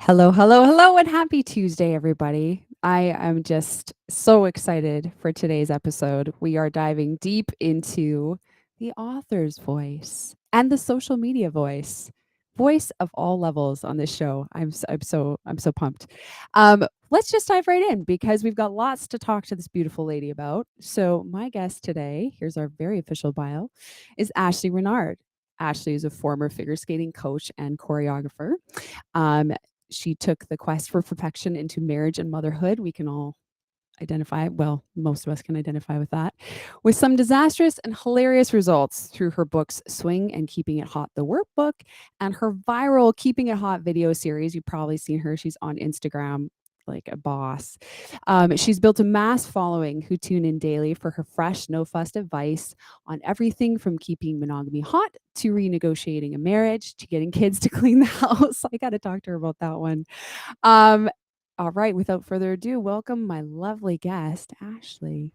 Hello, hello, hello, and happy Tuesday, everybody. I am just so excited for today's episode. We are diving deep into the author's voice and the social media voice of all levels on this show. I'm so pumped. Let's just dive right in because we've got lots to talk to this beautiful lady about. So my guest today, here's our very official bio, is Ashleigh Renard. Ashleigh is a former figure skating coach and choreographer. Um, she took the quest for perfection into marriage and motherhood. We can all identify, well, most of us can identify with that, with some disastrous and hilarious results through her books Swing and Keeping It Hot, the Workbook, and her viral Keeping It Hot video series. You've probably seen her. She's on Instagram like a boss. She's built a mass following who tune in daily for her fresh, no fuss advice on everything from keeping monogamy hot to renegotiating a marriage to getting kids to clean the house. I got to talk to her about that one. Um, all right, without further ado, welcome my lovely guest, Ashleigh.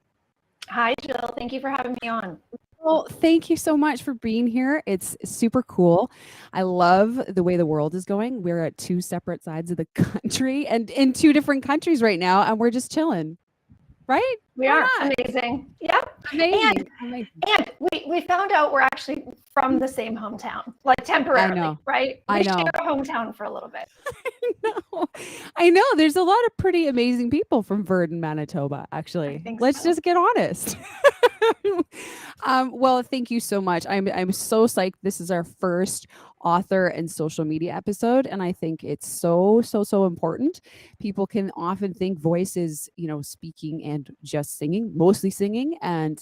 Hi, Jill. Thank you for having me on. Well, thank you so much for being here. It's super cool. I love the way the world is going. We're at two separate sides of the country and in two different countries right now, and we're just chilling, right? We are amazing. Yep. Amazing. And we found out we're actually from the same hometown, like temporarily, right? We share a hometown for a little bit. I know. There's a lot of pretty amazing people from Verdun, Manitoba, actually. Let's just get honest. Well, thank you so much. I'm so psyched. This is our first author and social media episode, and I think it's so important. People can often think voice is, speaking and just singing, mostly singing, and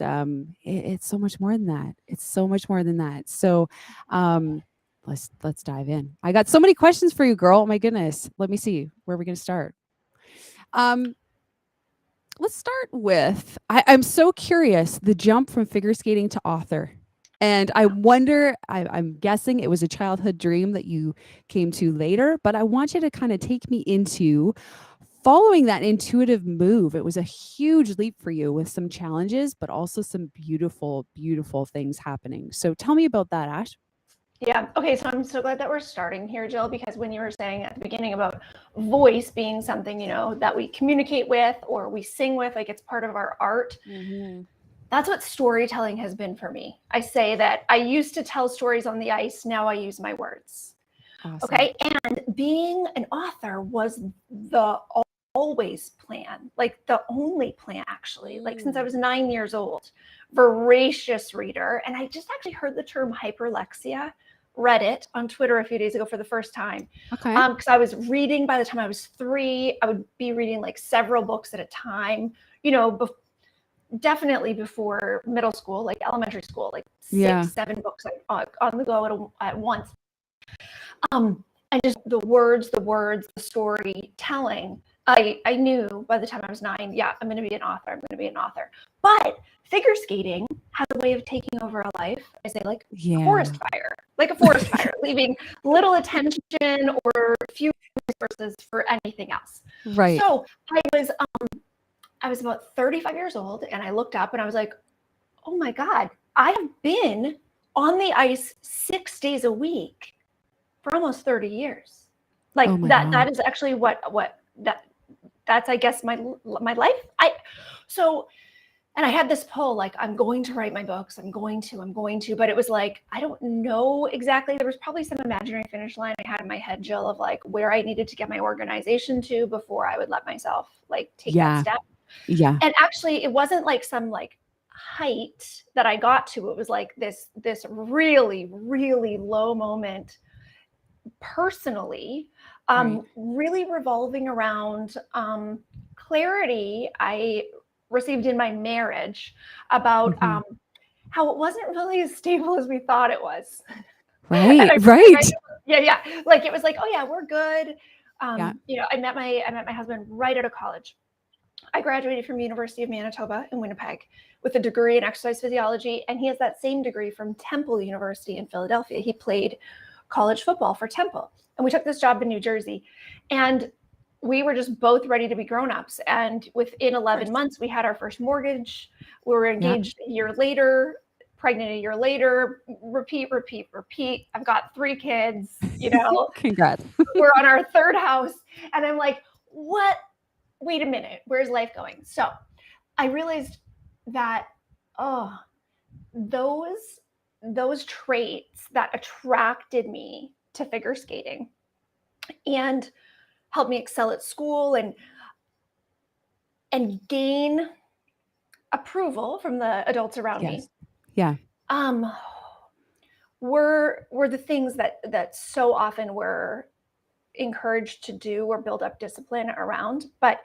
it's so much more than that. It's so much more than that. So, let's dive in. I got so many questions for you, girl. Oh my goodness. Let me see. Where are we going to start? Let's start with, I'm so curious, the jump from figure skating to author. And I wonder, I'm guessing it was a childhood dream that you came to later, but I want you to kind of take me into following that intuitive move. It was a huge leap for you with some challenges, but also some beautiful, beautiful things happening. So tell me about that, Ash. Yeah. Okay. So I'm so glad that we're starting here, Jill, because when you were saying at the beginning about voice being something, that we communicate with or we sing with, like it's part of our art. Mm-hmm. That's what storytelling has been for me. I say that I used to tell stories on the ice. Now I use my words. Awesome. Okay. And being an author was the always plan, like the only plan, actually, like since I was 9 years old, voracious reader. And I just actually heard the term hyperlexia, read it on Twitter a few days ago for the first time. Okay. Because I was reading by the time I was 3, I would be reading like several books at a time, definitely before middle school, like elementary school, like 6, 7 books on the go at once. And just the words, the storytelling. I knew by the time I was 9, I'm going to be an author. But figure skating has a way of taking over a life. I say like a forest fire, leaving little attention or few resources for anything else. Right. So I was about 35 years old and I looked up and I was like, oh my God, I have been on the ice 6 days a week for almost 30 years. Like that is actually that's I guess my life. And I had this pull, like, I'm going to write my books. I'm going to, but it was like, I don't know exactly. There was probably some imaginary finish line I had in my head, Jill, of like where I needed to get my organization to before I would let myself like take that step. Yeah. And actually it wasn't like some like height that I got to. It was like this really, really low moment personally, really revolving around clarity I received in my marriage about how it wasn't really as stable as we thought it was. Right. Yeah. Like it was like, oh yeah, we're good. I met my husband right out of college. I graduated from University of Manitoba in Winnipeg with a degree in exercise physiology, and he has that same degree from Temple University in Philadelphia. He played college football for Temple, and we took this job in New Jersey, and we were just both ready to be grown-ups. And within 11 months, we had our first mortgage. We were engaged a year later, pregnant a year later, repeat. I've got 3 kids, you know, Congrats. we're on our 3rd house. And I'm like, what? Wait a minute, where's life going? So I realized that, those traits that attracted me to figure skating and helped me excel at school and gain approval from the adults around me. Yeah. Were the things that so often we're encouraged to do or build up discipline around, but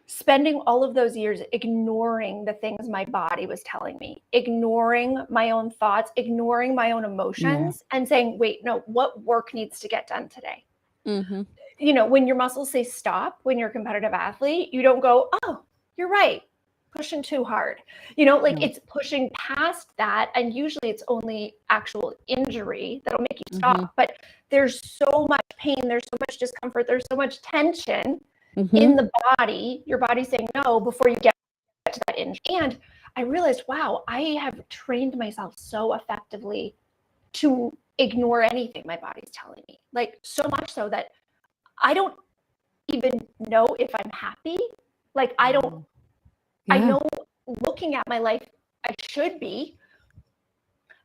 spending all of those years ignoring the things my body was telling me, ignoring my own thoughts, ignoring my own emotions, and saying, wait, no, what work needs to get done today? Mm-hmm. You know, when your muscles say stop, when you're a competitive athlete, you don't go, oh, you're right, pushing too hard. You know, like it's pushing past that. And usually it's only actual injury that'll make you stop. But there's so much pain, there's so much discomfort, there's so much tension in the body, your body's saying no before you get to that injury. And I realized, wow, I have trained myself so effectively to ignore anything my body's telling me. Like so much so that I don't even know if I'm happy. Like I know looking at my life, I should be,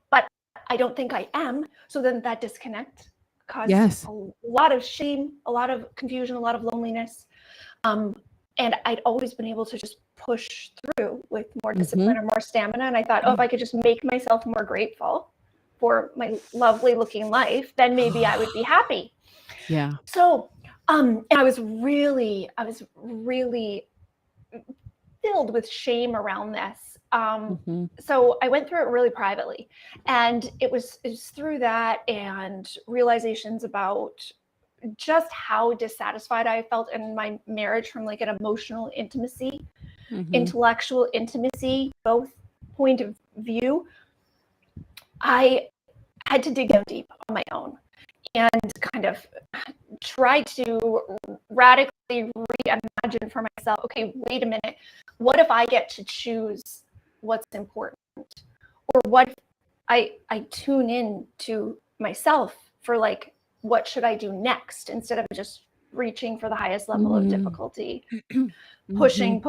but I don't think I am. So then that disconnect caused a lot of shame, a lot of confusion, a lot of loneliness. And I'd always been able to just push through with more discipline or more stamina. And I thought, if I could just make myself more grateful for my lovely looking life, then maybe I would be happy. Yeah. So, and I was really filled with shame around this. So I went through it really privately, and it was through that and realizations about just how dissatisfied I felt in my marriage from like an emotional intimacy, intellectual intimacy, both point of view. I had to dig down deep on my own and kind of try to radically reimagine for myself, okay, wait a minute, what if I get to choose what's important? Or what if I tune in to myself for like, what should I do next, instead of just reaching for the highest level of difficulty, pushing.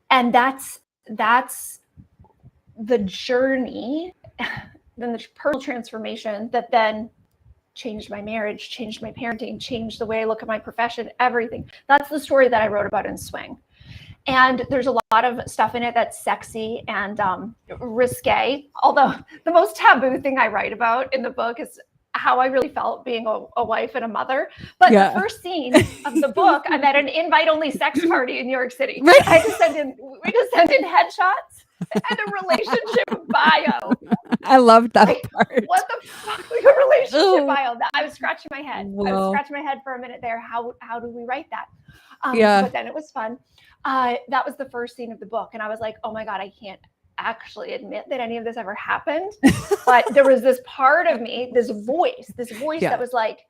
And that's the journey, then the personal transformation that then changed my marriage, changed my parenting, changed the way I look at my profession, everything. That's the story that I wrote about in Swing. And there's a lot of stuff in it that's sexy and risque. Although the most taboo thing I write about in the book is how I really felt being a wife and a mother. But the first scene of the book, I'm at an invite-only sex party in New York City. We just send in headshots and a relationship bio. I loved that part. What the fuck? Like a relationship bio. I was scratching my head. I was scratching my head for a minute there. How do we write that? But then it was fun. That was the first scene of the book. And I was like, oh my God, I can't actually admit that any of this ever happened. But there was this part of me, this voice that was like,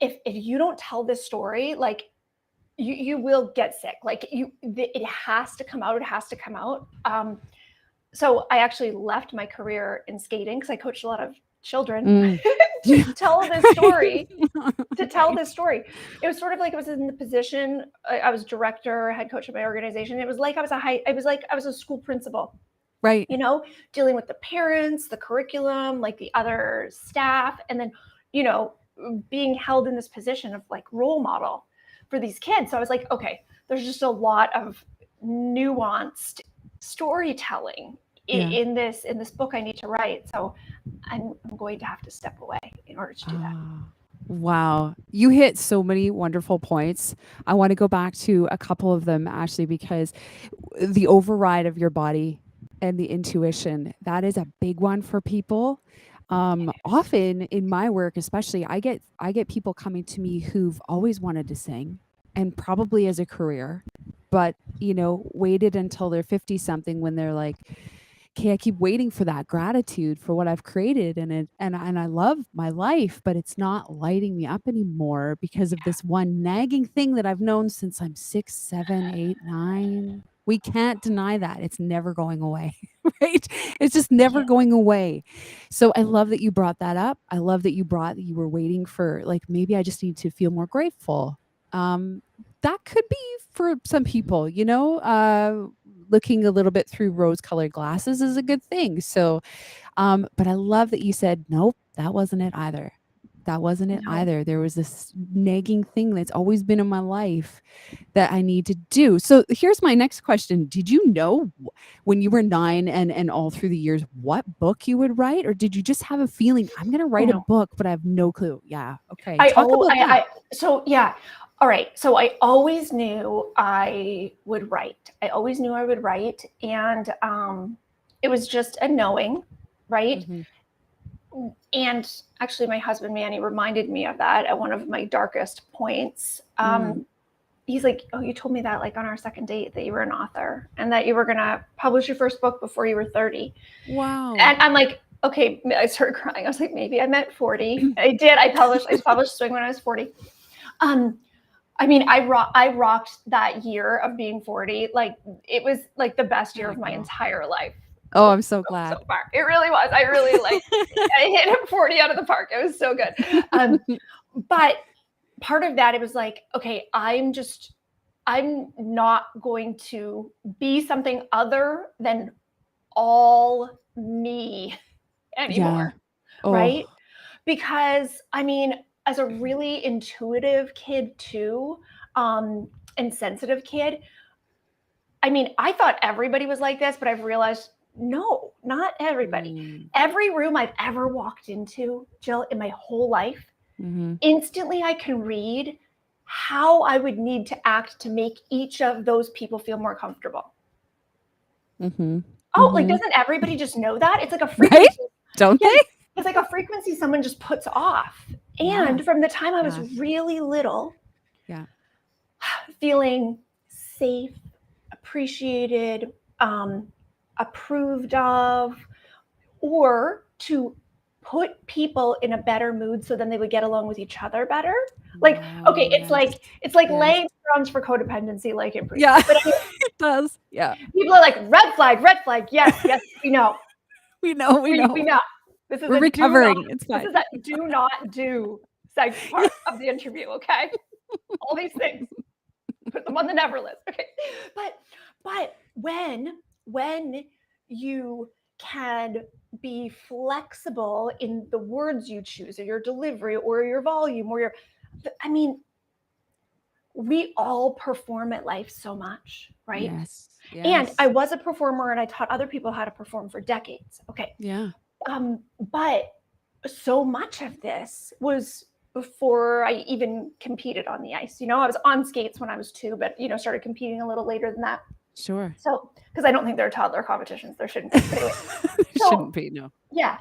if you don't tell this story, like you will get sick. Like it has to come out. It has to come out. So I actually left my career in skating because I coached a lot of children to tell this story. It was sort of like I was in the position. I was director, head coach of my organization. It was like I was a school principal, right? You know, dealing with the parents, the curriculum, like the other staff, and then, you know, being held in this position of like role model for these kids. So I was like, okay, there's just a lot of nuanced storytelling in this book I need to write. So I'm going to have to step away in order to do that. Wow. You hit so many wonderful points. I want to go back to a couple of them, Ashleigh, because the override of your body and the intuition, that is a big one for people. Often in my work, especially, I get people coming to me who've always wanted to sing, and probably as a career, but, you know, waited until they're 50 something when they're like, okay, I keep waiting for that gratitude for what I've created, and I love my life, but it's not lighting me up anymore because of this one nagging thing that I've known since I'm 6, 7, 8, 9. We can't deny that. It's never going away, right? It's just never going away. So I love that you brought that up. I love that you were waiting for, like, maybe I just need to feel more grateful. That could be for some people, looking a little bit through rose-colored glasses is a good thing. So, but I love that you said, nope, that wasn't it either. That wasn't it either. There was this nagging thing that's always been in my life that I need to do. So here's my next question. Did you know when you were 9 and all through the years what book you would write? Or did you just have a feeling, I'm going to write a book, but I have no clue? Yeah. Okay. Talk about that. All right. So I always knew I would write. And it was just a knowing, right? Mm-hmm. And actually, my husband, Manny, reminded me of that at one of my darkest points. He's like, oh, you told me that like on our second date that you were an author and that you were going to publish your first book before you were 30. Wow. And I'm like, okay, I started crying. I was like, maybe I meant 40. I did. I published Swing when I was 40. I mean, I rocked that year of being 40. Like, it was like the best year of my entire life. Oh, I'm so glad. So far. It really was. I really I hit 40 out of the park. It was so good. But part of that, it was like, okay, I'm not going to be something other than all me anymore. Right? Because I mean, as a really intuitive kid too, and sensitive kid, I mean, I thought everybody was like this, but I've realized no, not everybody. Every room I've ever walked into, Jill, in my whole life, instantly I can read how I would need to act to make each of those people feel more comfortable. Like, doesn't everybody just know that? It's like a frequency. Right? Don't they? It's like a frequency someone just puts off. And from the time I was really little, feeling safe, appreciated, approved of, or to put people in a better mood so then they would get along with each other better. Like, okay, it's like laying grounds for codependency, like it. Yeah, but it does. Yeah. People are like, red flag. Yes, we know. We know. This is We're recovering. It's fine. This is a do not do segment part of the interview. Okay, all these things, put them on the never list. Okay, but when you can be flexible in the words you choose, or your delivery, or your volume, I mean, we all perform at life so much, right? Yes. And I was a performer, and I taught other people how to perform for decades. Okay. Yeah. But so much of this was before I even competed on the ice. I was on skates when I was 2, but started competing a little later than that. Sure. So, because I don't think there are toddler competitions, there shouldn't be. Anyway, shouldn't be, no. Yeah.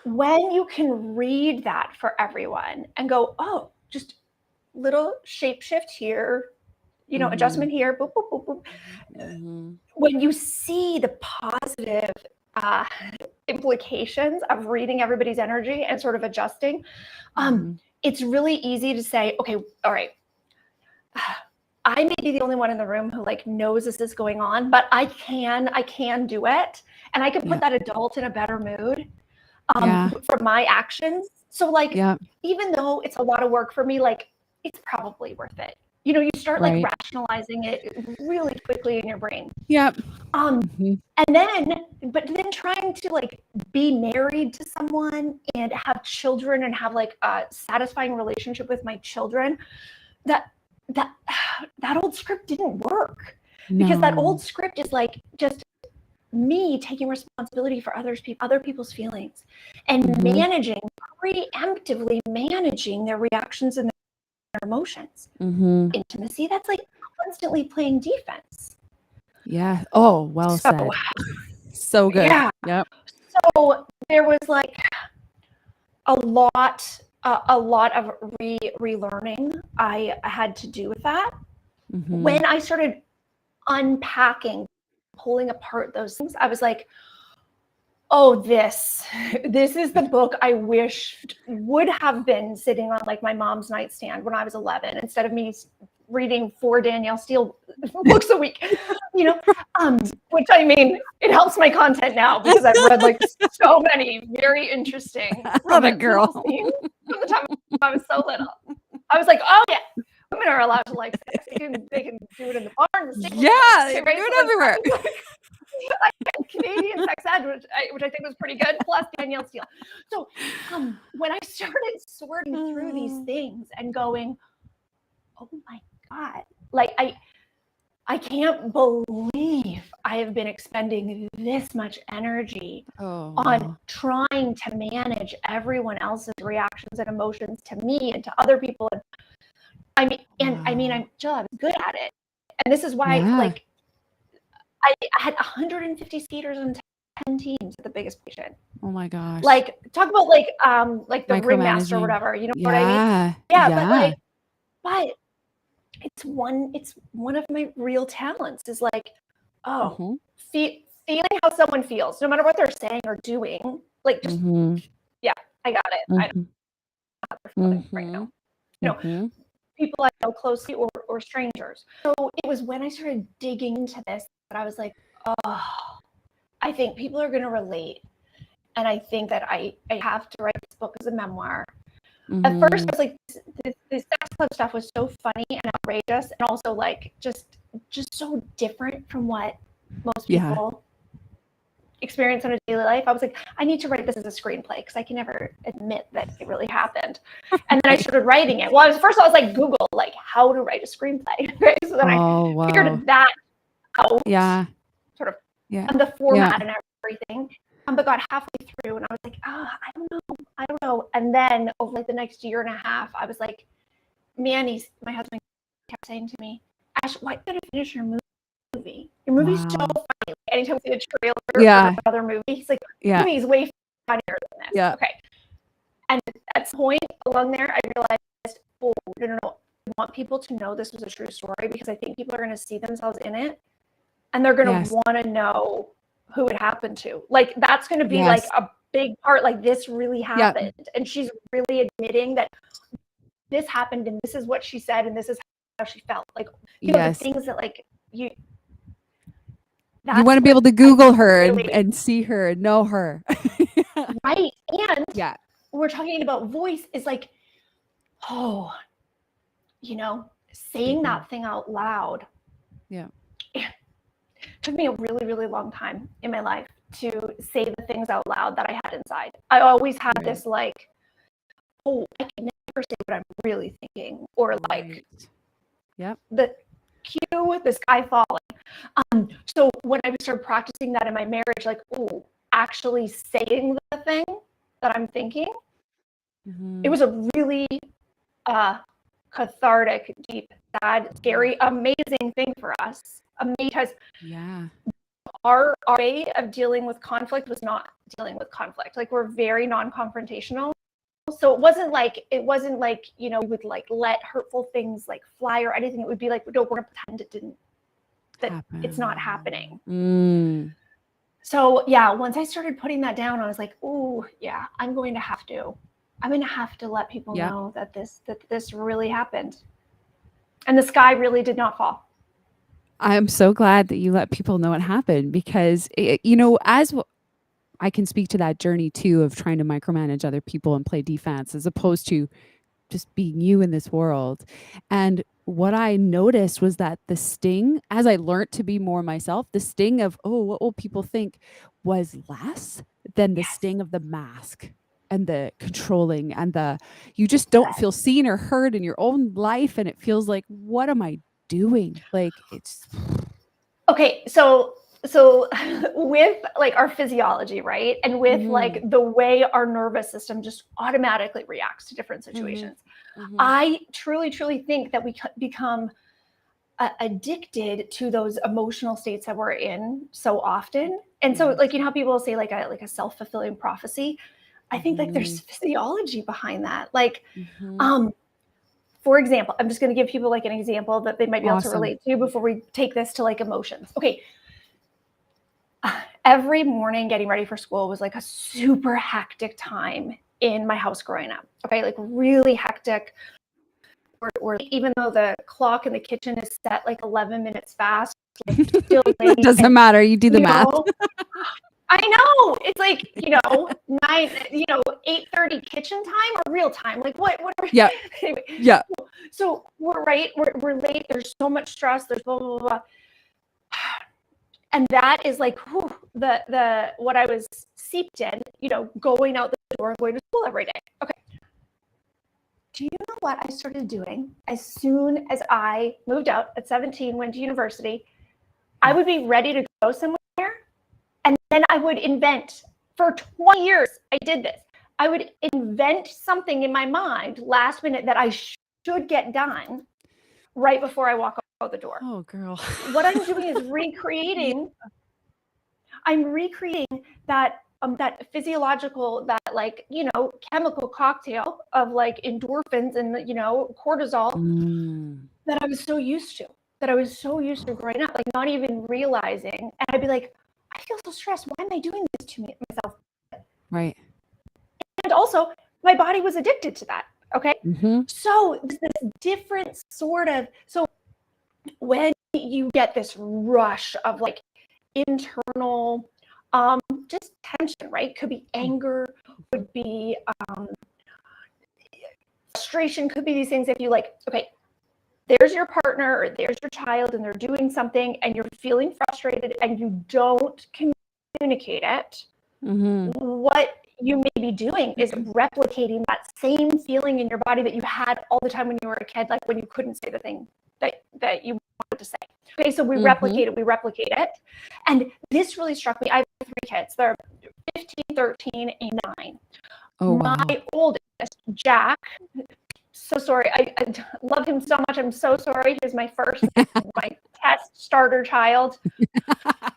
When you can read that for everyone and go, oh, just little shape shift here, adjustment here, boop, boop, boop, boop. When you see the positive implications of reading everybody's energy and sort of adjusting, it's really easy to say, okay, all right, I may be the only one in the room who knows this is going on, but I can do it, and I can put that adult in a better mood from my actions. So even though it's a lot of work for me, it's probably worth it. You start rationalizing it really quickly in your brain. Yep. And then trying to be married to someone and have children and have a satisfying relationship with my children, that old script didn't work. Because that old script is just me taking responsibility for other people's feelings and preemptively managing their reactions and their emotions. Intimacy, that's constantly playing defense. Yeah. Oh, well said. So good. Yeah. Yep. So there was a lot of relearning I had to do with that. When I started unpacking, pulling apart those things, I was like, oh, this is the book I wished would have been sitting on my mom's nightstand when I was 11, instead of me reading 4 Danielle Steele books a week, you know, which I mean, it helps my content now because I've read like so many very interesting girl scenes from the time I was so little. I was like, oh yeah, women are allowed to like sex. They can do it in the barn, the stable. Yeah, they do it everywhere. I had Canadian sex ed, which I think was pretty good, plus Danielle Steele. So when I started sorting through these things and going, oh my God, like I can't believe I have been expending this much energy on trying to manage everyone else's reactions and emotions to me and to other people. And I mean, Jill, I was good at it. And this is why, like, I had 150 skaters and 10 teams at the biggest patient. Oh my gosh. Like, talk about like the ringmaster or whatever, you know what I mean? Yeah. But it's one of my real talents is like, feeling how someone feels, no matter what they're saying or doing. Like, just, yeah, I got it. I don't know right now. You know, people I know closely or strangers. So it was when I started digging into this that I was like, oh, I think people are going to relate. And I think that I have to write this book as a memoir. At first, I was like, the sex club stuff was so funny and outrageous, and also like just so different from what most people experience in a daily life. I was like, I need to write this as a screenplay because I can never admit that it really happened. And then I started writing it. Well, I was like, Google like how to write a screenplay. Okay? So then I figured that out. Sort of. And the format and everything. But got halfway through and I was like, I don't know. And then over like the next year and a half, I was like, Manny, my husband kept saying to me, Ash, why don't you finish your movie? Your movie's so funny. Anytime we see a trailer for another movie, he's like, movie's way funnier than this. Okay. And at some point along there, I realized, oh, no. I want people to know this was a true story because I think people are going to see themselves in it and they're going to want to know who it happened to. Like, that's going to be like a big part. Like, this really happened. And she's really admitting that this happened and this is what she said and this is how she felt. Like, you know, the things that like you want to be able to Google her and see her and know her. Right. And we're talking about voice is like, oh, you know, saying that thing out loud. It took me a really, really long time in my life to say the things out loud that I had inside. I always had this like, oh, I can never say what I'm really thinking, or like, the cue, the sky falling. So when I started practicing that in my marriage, like, oh, actually saying the thing that I'm thinking, it was a really cathartic, deep, sad, scary, amazing thing for us. Because our way of dealing with conflict was not dealing with conflict. Like, we're very non-confrontational. So it wasn't like, you know, we would like let hurtful things like fly or anything. It would be like, no, we're gonna pretend it didn't, that it's not happening. So yeah, once I started putting that down, I was like, oh yeah, I'm going to have to let people know that this really happened. And the sky really did not fall. I'm so glad that you let people know it happened because, you know, as I can speak to that journey too of trying to micromanage other people and play defense as opposed to just being you in this world. And what I noticed was that the sting, as I learned to be more myself, the sting of, oh, what will people think, was less than the sting of the mask and the controlling and you just don't feel seen or heard in your own life. And it feels like, what am I doing? Like, it's okay. So with like our physiology, right? And with like the way our nervous system just automatically reacts to different situations. I truly, truly think that we become addicted to those emotional states that we're in so often. And so like, you know how people say like a self-fulfilling prophecy? I think like there's physiology behind that. Like, for example, I'm just going to give people like an example that they might be able to relate to before we take this to like emotions. Okay. Every morning getting ready for school was like a super hectic time in my house growing up. Okay. Like really hectic. we're even though the clock in the kitchen is set like 11 minutes fast, like still late. It doesn't matter. You do the math. I know. It's like, 8:30 kitchen time or real time. Like what are we? Yeah. Anyway, yeah. So we're right. We're late. There's so much stress. There's blah, blah, blah. And that is like the what I was seeped in, going out the door, going to school every day. Okay. Do you know what I started doing as soon as I moved out at 17, went to university? I would be ready to go somewhere, and then I would invent. For 20 years, I did this. I would invent something in my mind last minute that I should get done right before I walk out the door. Oh, girl. What I'm doing is recreating. I'm recreating that physiological, that chemical cocktail of like endorphins and cortisol that I was so used to growing up, like not even realizing. And I'd be like, I feel so stressed. Why am I doing this to myself? Right. And also, my body was addicted to that. Okay. Mm-hmm. So this different sort of, so when you get this rush of like internal just tension, right? Could be anger, could be frustration, could be these things. If you there's your partner or there's your child and they're doing something and you're feeling frustrated and you don't communicate it, what you may be doing is replicating that same feeling in your body that you had all the time when you were a kid, like when you couldn't say the thing that you wanted to say. Okay, so we replicate it. And this really struck me. I have 3 kids. They're 15, 13, and 9. Oh, wow. My oldest, Jack, so sorry. I love him so much. I'm so sorry. He was my first, my test starter child.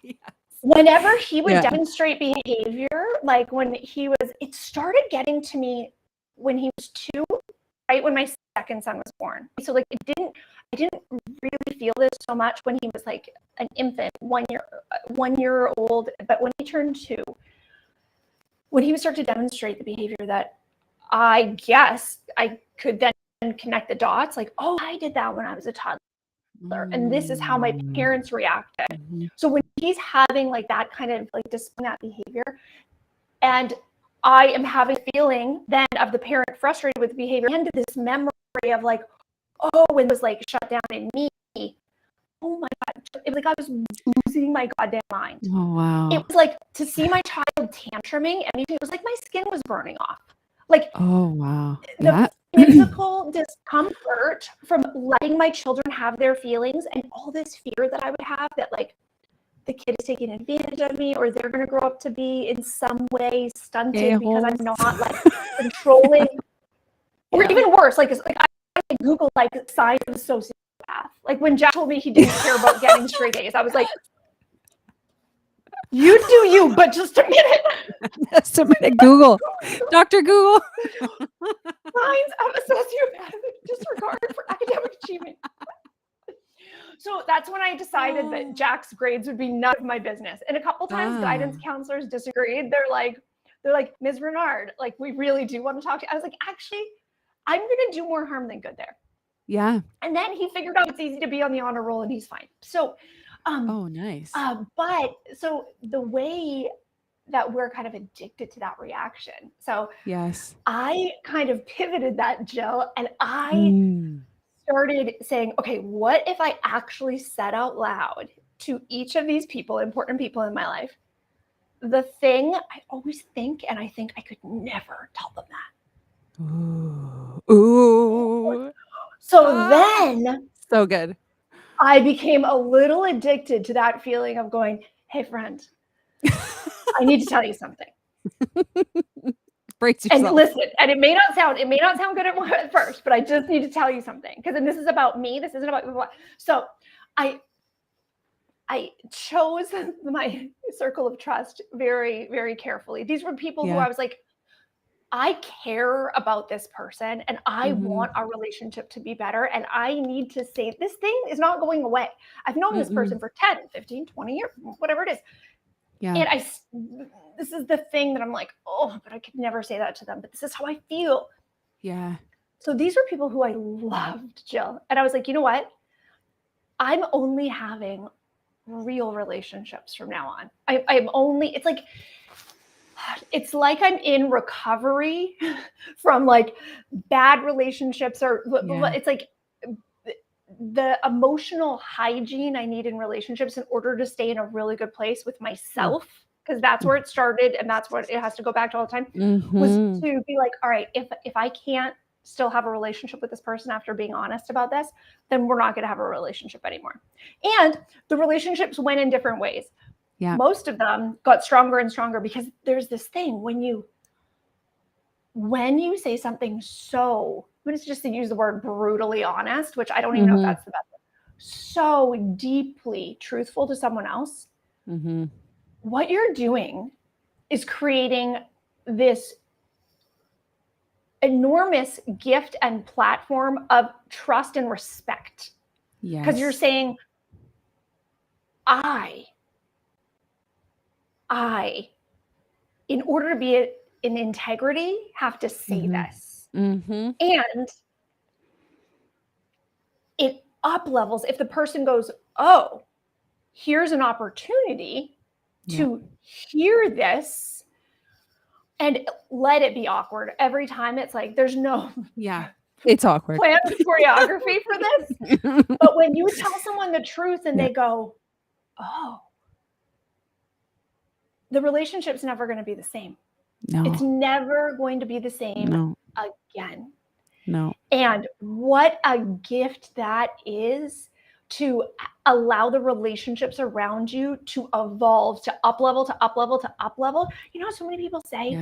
Yes. Whenever he would demonstrate behavior, like when it started getting to me when he was 2, right when my second son was born. So like I didn't really feel this so much when he was like an infant, 1 year old. But when he turned 2, when he would start to demonstrate the behavior that I guess I could then connect the dots, like, oh, I did that when I was a toddler. And this is how my parents reacted. So when he's having like that kind of like displaying that behavior, and I am having a feeling then of the parent frustrated with the behavior and this memory of like, oh, when it was like shut down in me. Oh my God. It was like I was losing my goddamn mind. Oh, wow. It was like to see my child tantruming, and it was like my skin was burning off. Like, oh, wow. The physical discomfort from letting my children have their feelings, and all this fear that I would have that like the kid is taking advantage of me, or they're going to grow up to be in some way stunted because I'm not like controlling, or even worse, like I Google like signs of a sociopath. Like when Jack told me he didn't care about getting straight A's, I was like, you do you, but just a minute. Just a minute. Google. Dr. Google. Signs of a sociopathic disregard for academic achievement. So that's when I decided that Jack's grades would be none of my business. And a couple times guidance counselors disagreed. They're like, Ms. Renard, like, we really do want to talk to you. I was like, actually, I'm going to do more harm than good there. Yeah. And then he figured out it's easy to be on the honor roll and he's fine. So, oh, nice. But so the way that we're kind of addicted to that reaction. So yes, I kind of pivoted that, Jill, and I started saying, okay, what if I actually said out loud to each of these people, important people in my life, the thing I always think, and I think I could never tell them that. Ooh. So then, so good. I became a little addicted to that feeling of going, hey, friend, I need to tell you something. Brace yourself. And listen, and it may not sound good at first, but I just need to tell you something, because then this is about me. This isn't about what. So I chose my circle of trust very, very carefully. These were people who I was like, I care about this person and I want our relationship to be better. And I need to say, this thing is not going away. I've known this person for 10, 15, 20 years, whatever it is. Yeah. And this is the thing that I'm like, oh, but I could never say that to them. But this is how I feel. Yeah. So these are people who I loved, Jill. And I was like, you know what? I'm only having real relationships from now on. I'm only, it's like I'm in recovery from like bad relationships, or it's like the emotional hygiene I need in relationships in order to stay in a really good place with myself, because that's where it started and that's what it has to go back to all the time, was to be like, all right, if I can't still have a relationship with this person after being honest about this, then we're not going to have a relationship anymore. And the relationships went in different ways. Yeah. Most of them got stronger and stronger, because there's this thing when you say something so, but it's just to use the word brutally honest, which I don't even know if that's the best word, so deeply truthful to someone else, what you're doing is creating this enormous gift and platform of trust and respect. Because you're saying, I, in order to be in integrity, have to say this. And it up levels if the person goes, oh, here's an opportunity to hear this, and let it be awkward. Every time it's like, there's no it's awkward plan choreography for this. But when you tell someone the truth and they go, oh, the relationship's never going to be the same. No. It's never going to be the same again. No. And what a gift that is, to allow the relationships around you to evolve, to up level, to up level, to up level. You know, so many people say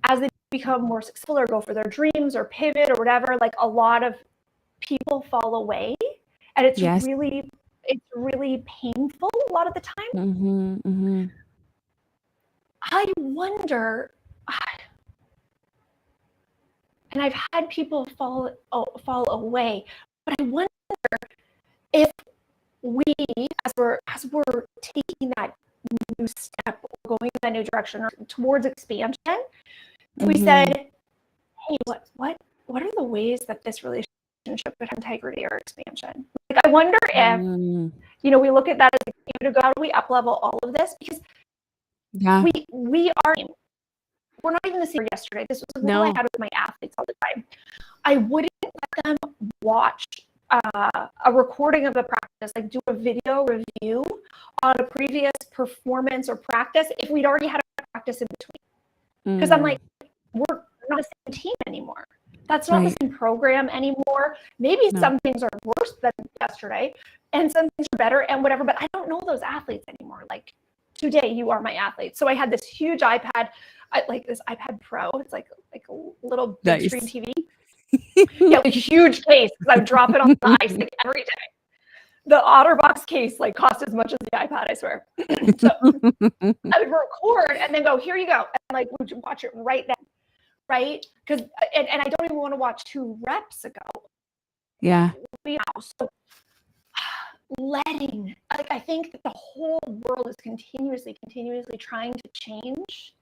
as they become more successful or go for their dreams or pivot or whatever, like a lot of people fall away, and it's really painful a lot of the time. I wonder, and I've had people fall away, but I wonder if we, as we're taking that new step, or going in that new direction, or towards expansion, if we said, hey, what are the ways that this relationship could have integrity or expansion? Like, I wonder if, you know, we look at that as a go, how do we up level all of this? Because we are, we're not even the same yesterday. This was a rule I had with my athletes all the time. I wouldn't let them watch a recording of the practice, like do a video review on a previous performance or practice if we'd already had a practice in between. Because I'm like, we're not the same team anymore. That's not the same program anymore. Maybe some things are worse than yesterday and some things are better and whatever, but I don't know those athletes anymore. Like, today you are my athlete. So I had this huge iPad, like this iPad Pro. It's like a little big screen TV. Like a huge case, because I would drop it on the ice like every day. The OtterBox case like cost as much as the iPad, I swear. So I would record and then go, here you go, and like would you watch it right then, right? Because and I don't even want to watch 2 reps ago. Yeah. So letting, like, I think that the whole world is continuously trying to change.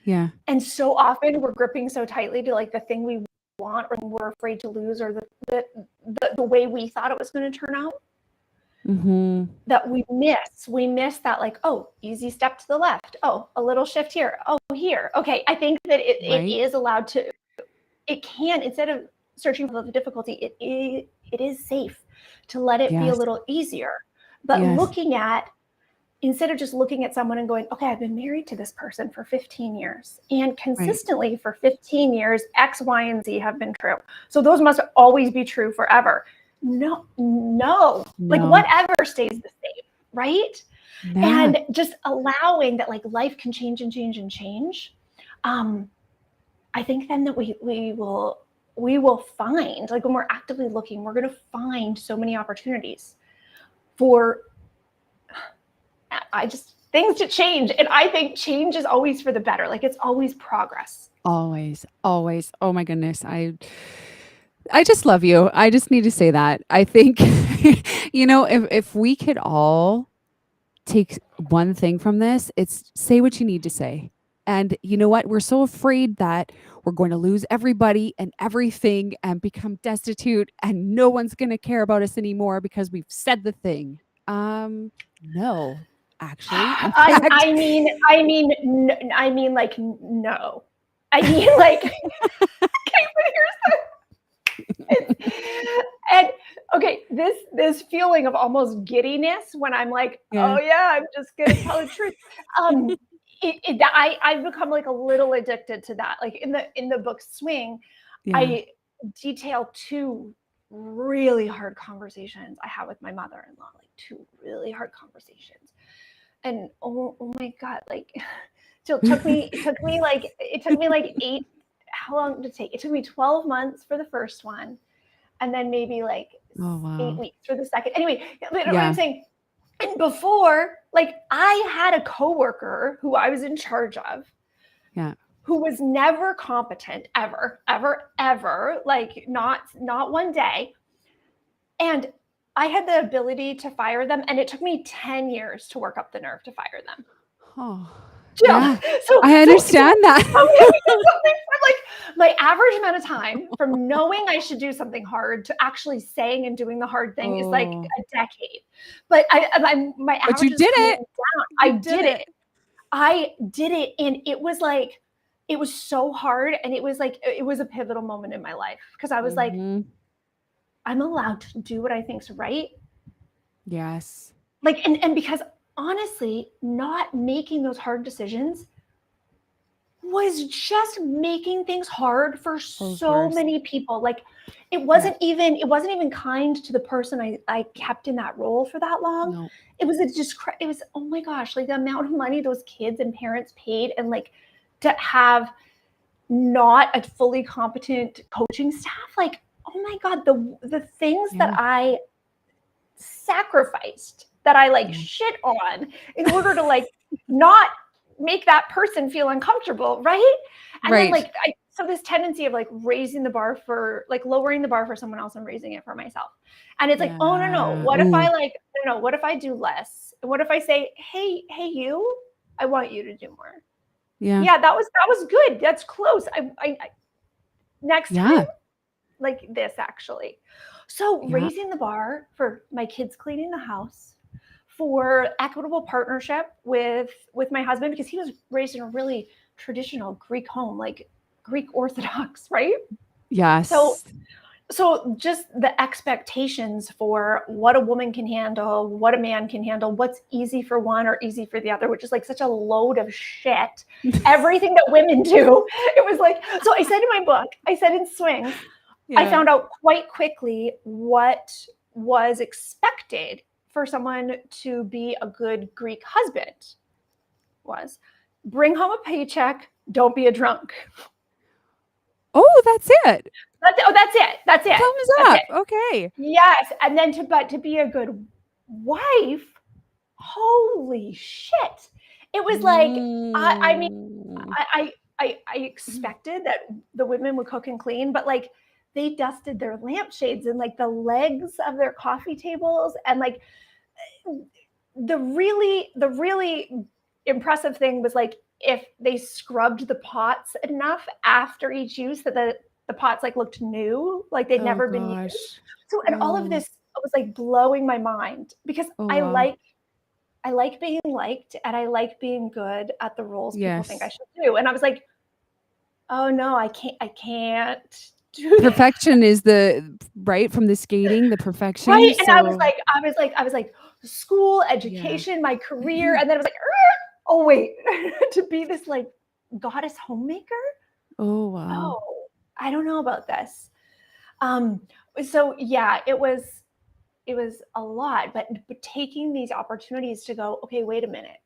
Yeah. And so often we're gripping so tightly to like the thing we want, or we're afraid to lose, or the way we thought it was going to turn out, that we miss that, like, oh, easy step to the left, oh, a little shift here, oh, here, okay. I think that it is allowed to, it can, instead of searching for the difficulty, it is safe to let it be a little easier. But instead of just looking at someone and going, okay, I've been married to this person for 15 years and consistently for 15 years, X, Y, and Z have been true. So those must always be true forever. No. Like, whatever stays the same, right? And just allowing that, like, life can change and change and change. I think then that we will find, like, when we're actively looking, we're going to find so many opportunities for things to change. And I think change is always for the better. Like, it's always progress. Always. Oh my goodness. I just love you. I just need to say that. I think, you know, if we could all take one thing from this, it's say what you need to say. And you know what? We're so afraid that we're going to lose everybody and everything and become destitute and no one's going to care about us anymore because we've said the thing. No, actually. In fact, I mean, like, no. I mean, like, okay, but and okay, this feeling of almost giddiness when I'm like, oh yeah, I'm just gonna tell the truth. I've become like a little addicted to that. Like in the book Swing, I detail 2 really hard conversations I had with my mother-in-law, like 2 really hard conversations. And oh my God, like so it took me like 8, how long did it take? It took me 12 months for the first one, and then maybe like 8 weeks for the second. Anyway, what I'm saying, and before, like I had a coworker who I was in charge of, who was never competent, ever, like not one day. And I had the ability to fire them, and it took me 10 years to work up the nerve to fire them. Oh, yeah. So I understand that. Like my average amount of time from knowing I should do something hard to actually saying and doing the hard thing is like a decade. But my average. But you did it. I did it. I did it, and it was like it was so hard, and it was a pivotal moment in my life because I was like, I'm allowed to do what I think's right. Yes. Like, and because honestly, not making those hard decisions was just making things hard for so many people. Like it wasn't even kind to the person I kept in that role for that long. No. It was, oh my gosh, like the amount of money those kids and parents paid, and like to have not a fully competent coaching staff. Like, oh my God, the things that I sacrificed, that I like shit on in order to like not make that person feel uncomfortable, right? And then like so this tendency of like raising the bar for like lowering the bar for someone else and raising it for myself. And it's like, oh no, what if I like, no, what if I do less? What if I say, hey you, I want you to do more. Yeah, that was good. That's close. I next time, like this actually. So raising the bar for my kids cleaning the house, for equitable partnership with my husband, because he was raised in a really traditional Greek home, like Greek Orthodox, right? Yes. So just the expectations for what a woman can handle, what a man can handle, what's easy for one or easy for the other, which is like such a load of shit. Everything that women do. It was like, so I said in my book, I said in Swing, I found out quite quickly what was expected for someone to be a good Greek husband was bring home a paycheck, don't be a drunk. Oh, that's it. That's it. That's it. Thumbs up. Okay. Yes. And then to be a good wife, holy shit. It was like, I expected that the women would cook and clean, but like they dusted their lampshades and like the legs of their coffee tables, and like the really impressive thing was like if they scrubbed the pots enough after each use that the pots like looked new, like they'd never been used. So and all of this was like blowing my mind because I like being liked, and I like being good at the roles people think I should do. And I was like, oh no, I can't do that. Perfection is from the skating, the perfection. Right. And I was like, school, education, my career. And then I was like, oh wait, to be this like goddess homemaker. Oh wow. Oh, I don't know about this. So yeah, it was a lot, but taking these opportunities to go, okay, wait a minute.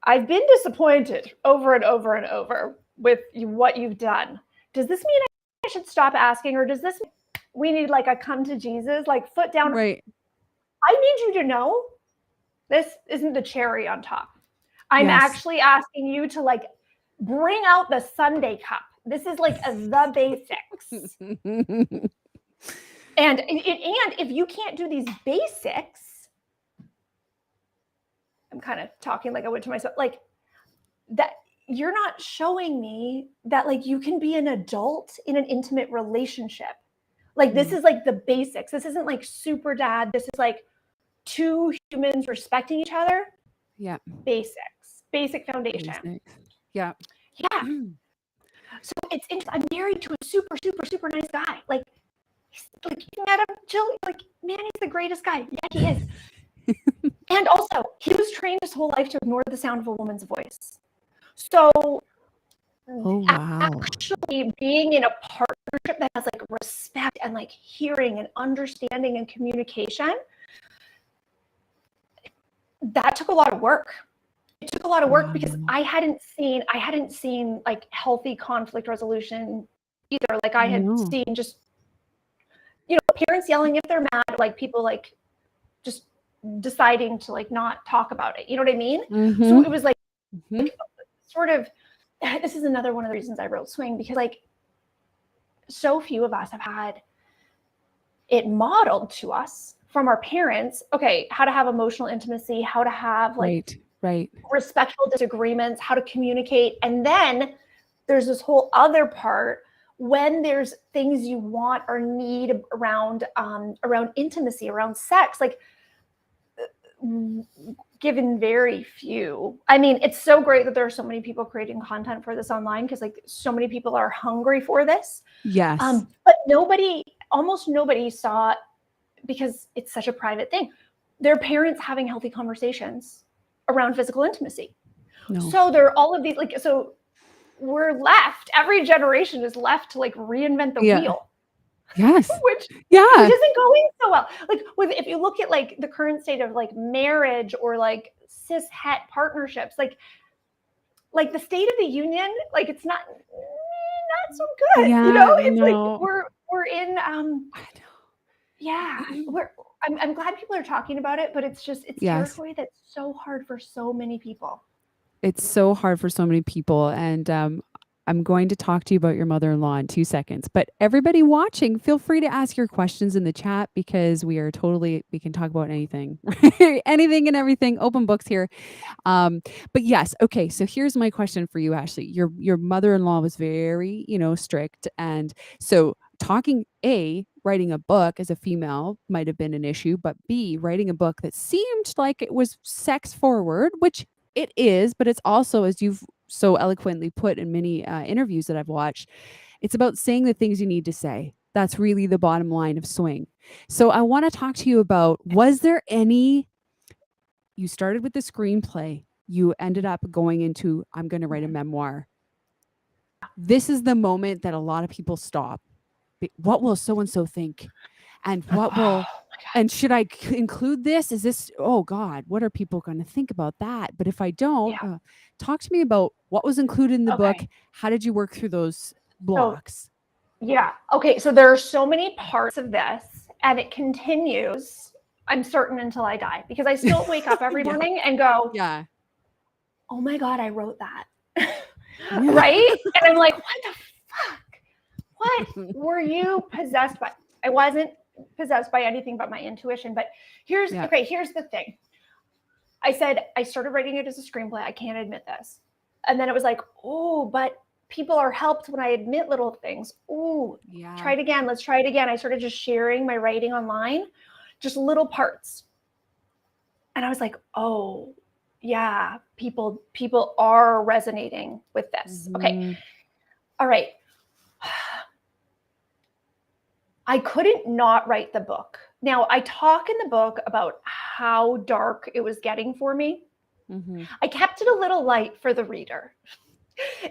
I've been disappointed over and over and over with what you've done. Does this mean I should stop asking, or does this mean we need like a come to Jesus, like foot down? Right. I need you to know this isn't the cherry on top. I'm actually asking you to like bring out the Sunday cup. This is like the basics. And if you can't do these basics, I'm kind of talking like I went to myself, like that you're not showing me that like you can be an adult in an intimate relationship. Like this is like the basics. This isn't like super dad. This is like two humans respecting each other. Yeah. Basic foundation. Basics. Yeah. Yeah. So it's interesting. I'm married to a super, super, super nice guy. Like looking at him, chill. Like, man, he's the greatest guy. Yeah, he is. And also, he was trained his whole life to ignore the sound of a woman's voice. So actually being in a partnership that has like respect and like hearing and understanding and communication, that took a lot of work. It took a lot of work because I hadn't seen like healthy conflict resolution either. Like I had seen just, you know, parents yelling if they're mad, like people like just deciding to like not talk about it. You know what I mean? So it was like sort of, this is another one of the reasons I wrote Swing, because like so few of us have had it modeled to us from our parents. Okay, how to have emotional intimacy, how to have like respectful disagreements, how to communicate. And then there's this whole other part when there's things you want or need around intimacy, around sex, like given very few. I mean, it's so great that there are so many people creating content for this online, because like so many people are hungry for this. Yes. But almost nobody saw, because it's such a private thing, their parents having healthy conversations around physical intimacy. So there are all of these, like, so we're left, every generation is left to like reinvent the wheel. Yes. Which isn't going so well. Like if you look at like the current state of like marriage or like cis het partnerships, like the State of the Union, like it's not so good. You know, it's like we're in I'm glad people are talking about it, but it's territory that's so hard for so many people. It's so hard for so many people. And I'm going to talk to you about your mother-in-law in 2 seconds, but everybody watching, feel free to ask your questions in the chat, because we can talk about anything, anything and everything, open books here. But yes. Okay. So here's my question for you, Ashleigh. Your mother-in-law was very, strict. And so writing a book as a female might have been an issue, but B, writing a book that seemed like it was sex forward, which it is, but it's also, as you've so eloquently put in many interviews that I've watched, it's about saying the things you need to say. That's really the bottom line of Swing. So I want to talk to you about, was there any, you started with the screenplay, you ended up going into, I'm going to write a memoir. This is the moment that a lot of people stop. What will so-and-so think? And what will, and should I include this? Is this, oh God, what are people going to think about that? But if I don't, talk to me about what was included in the book. How did you work through those blocks? Okay. So there are so many parts of this, and it continues, I'm certain, until I die, because I still wake up every morning and go, oh my God, I wrote that. Right? And I'm like, what the fuck? What were you possessed by? I wasn't possessed by anything but my intuition. But here's the thing. I said, I started writing it as a screenplay. I can't admit this. And then it was like, oh, but people are helped when I admit little things. Oh, try it again. Let's try it again. I started just sharing my writing online, just little parts. And I was like, oh yeah, people are resonating with this. Okay. All right. I couldn't not write the book. Now, I talk in the book about how dark it was getting for me. I kept it a little light for the reader.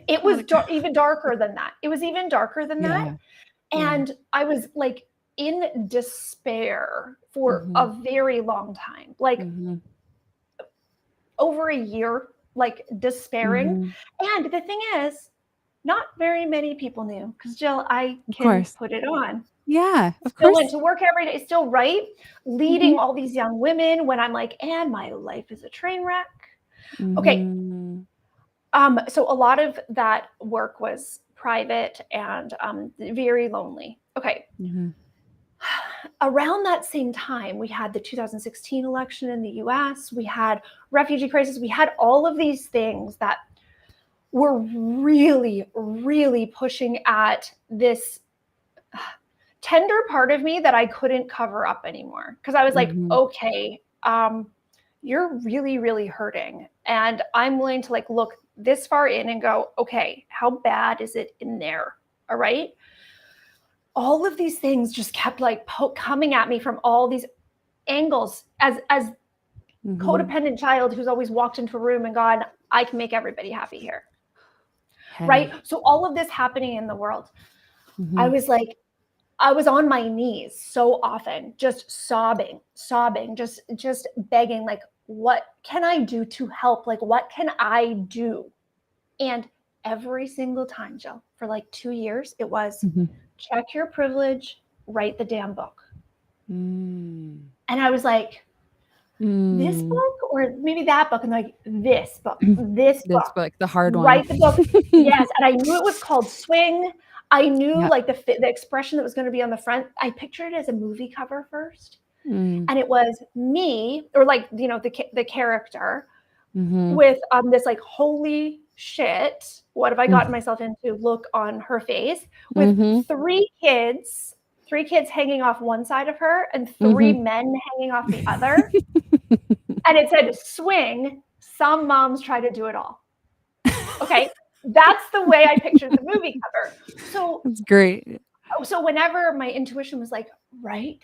It was even darker than that. It was even darker than that. And I was like in despair for a very long time, like over a year, like despairing. And the thing is, not very many people knew, because Jill, I can put it on. Yeah, of still course. Went to work every day, still write, leading all these young women when I'm like, and my life is a train wreck. Okay. So a lot of that work was private and very lonely. Okay. Around that same time, we had the 2016 election in the US. We had refugee crisis. We had all of these things that were really, really pushing at this tender part of me that I couldn't cover up anymore. Because I was like, okay, you're really, really hurting. And I'm willing to like look this far in and go, okay, how bad is it in there? All right. All of these things just kept like coming at me from all these angles as codependent child who's always walked into a room and gone, I can make everybody happy here. Right. So all of this happening in the world, I was like, I was on my knees so often, just sobbing, just begging, like, what can I do to help? Like, what can I do? And every single time, Jill, for like 2 years, it was check your privilege, write the damn book. And I was like, this book or maybe that book, and like this book, this book, the hard one. write the book. Yes. And I knew it was called Swing. I knew like the expression that was going to be on the front. I pictured it as a movie cover first. And it was me, or like, you know, the character with this like, holy shit, what have I gotten myself into look on her face, with three kids hanging off one side of her and three men hanging off the other. And it said, swing, some moms try to do it all. Okay. That's the way I pictured the movie cover. So that's great. So whenever my intuition was like, write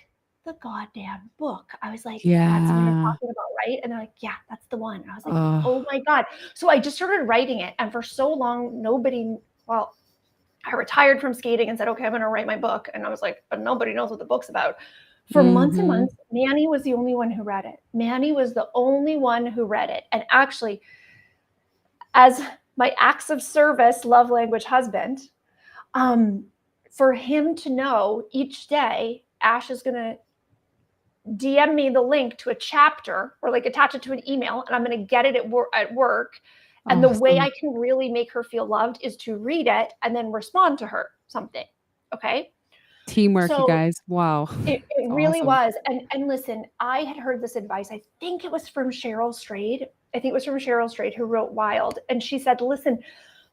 the goddamn book, I was like, Yeah. that's what you're talking about, right? And they're like, yeah, that's the one. And I was like, oh my God. So I just started writing it. And for so long, I retired from skating and said, okay, I'm going to write my book. And I was like, but nobody knows what the book's about. For months and months, Manny was the only one who read it. Manny was the only one who read it. And actually, as my acts of service, love language husband, for him to know each day, Ash is going to DM me the link to a chapter or like attach it to an email, and I'm going to get it at work. And the way I can really make her feel loved is to read it and then respond to her something. Okay. Teamwork, you guys. Wow. It really was. And listen, I had heard this advice. I think it was from Cheryl Strayed. Who wrote Wild. And she said, listen,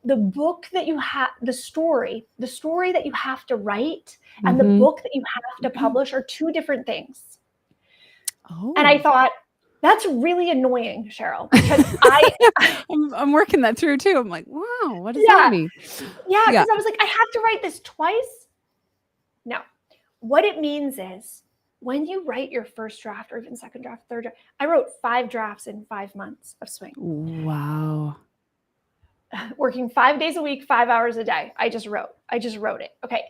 the book that you have, the story that you have to write and the book that you have to publish are two different things. And I thought, that's really annoying, Cheryl, because I'm working that through too. I'm like, wow, what does that mean? Yeah, because I was like, I have to write this twice. No, what it means is when you write your first draft or even second draft, third draft, I wrote 5 drafts in 5 months of Swing. Wow. Working 5 days a week, 5 hours a day. I just wrote it. Okay.